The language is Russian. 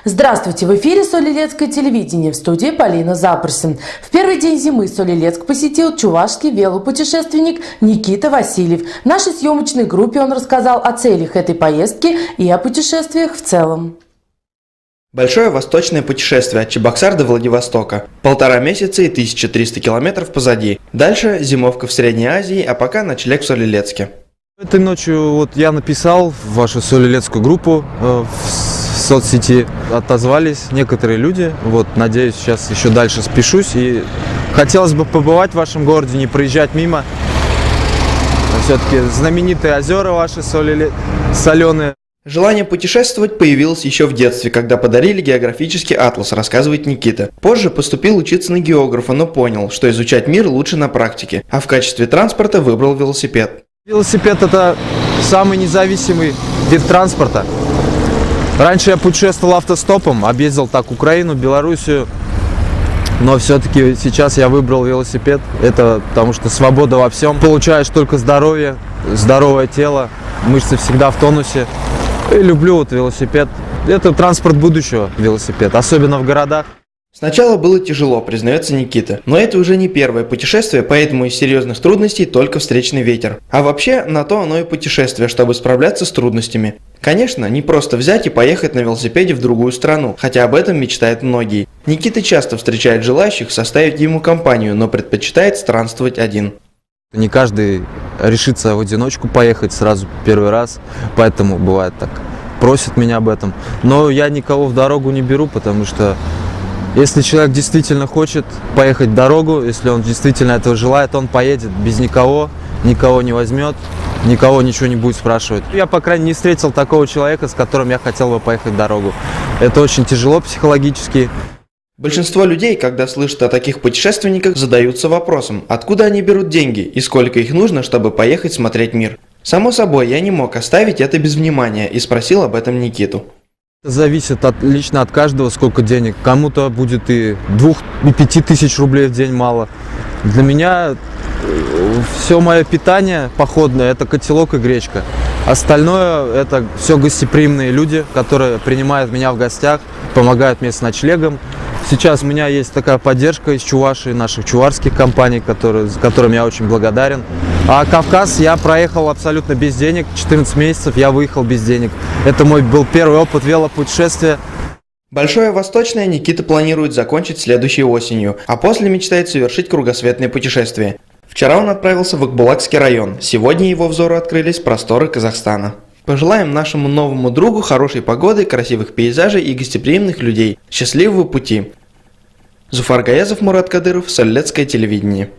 Здравствуйте! В эфире Солилецкое телевидение, в студии Полина Запросин. В первый день зимы Солилецк посетил чувашский велопутешественник Никита Васильев. В нашей съемочной группе он рассказал о целях этой поездки и о путешествиях в целом. Большое восточное путешествие от Чебоксар до Владивостока. 1,5 месяца и 1300 километров позади. Дальше зимовка в Средней Азии, а пока ночлег в Солилецке. Этой ночью я написал в вашу Солилецкую группу в соцсети. Отозвались некоторые люди. Надеюсь, сейчас еще дальше спешусь. И хотелось бы побывать в вашем городе, не проезжать мимо. Все-таки знаменитые озера ваши соленые. Желание путешествовать появилось еще в детстве, когда подарили географический атлас, рассказывает Никита. Позже поступил учиться на географа, но понял, что изучать мир лучше на практике, а в качестве транспорта выбрал велосипед. Велосипед – это самый независимый вид транспорта. Раньше я путешествовал автостопом, объездил так Украину, Белоруссию, но все-таки сейчас я выбрал велосипед. Это потому что свобода во всем. Получаешь только здоровье, здоровое тело, мышцы всегда в тонусе. И люблю велосипед. Это транспорт будущего, велосипед, особенно в городах. Сначала было тяжело, признается Никита, но это уже не первое путешествие, поэтому из серьезных трудностей только встречный ветер. А вообще, на то оно и путешествие, чтобы справляться с трудностями. Конечно, не просто взять и поехать на велосипеде в другую страну, хотя об этом мечтают многие. Никита часто встречает желающих составить ему компанию, но предпочитает странствовать один. Не каждый решится в одиночку поехать сразу первый раз, поэтому бывает так. Просят меня об этом. Но я никого в дорогу не беру, потому что если человек действительно хочет поехать в дорогу, если он действительно этого желает, он поедет без никого, никого не возьмет, никого ничего не будет спрашивать. Я, по крайней мере, не встретил такого человека, с которым я хотел бы поехать в дорогу. Это очень тяжело психологически. Большинство людей, когда слышат о таких путешественниках, задаются вопросом, откуда они берут деньги и сколько их нужно, чтобы поехать смотреть мир. Само собой, я не мог оставить это без внимания и спросил об этом Никиту. Зависит лично от каждого, сколько денег. Кому-то будет и 2, и 5 тысяч рублей в день мало. Для меня все мое питание походное – это котелок и гречка. Остальное – это все гостеприимные люди, которые принимают меня в гостях, помогают мне с ночлегом. Сейчас у меня есть такая поддержка из Чувашии, наших чувашских компаний, которым я очень благодарен. А Кавказ я проехал абсолютно без денег. 14 месяцев я выехал без денег. Это мой был первый опыт велопутешествия. Большое Восточное Никита планирует закончить следующей осенью, а после мечтает совершить кругосветное путешествие. Вчера он отправился в Акбулакский район. Сегодня его взору открылись просторы Казахстана. Пожелаем нашему новому другу хорошей погоды, красивых пейзажей и гостеприимных людей. Счастливого пути! Зуфар Гаязов, Мурат Кадыров, Солилецкое телевидение.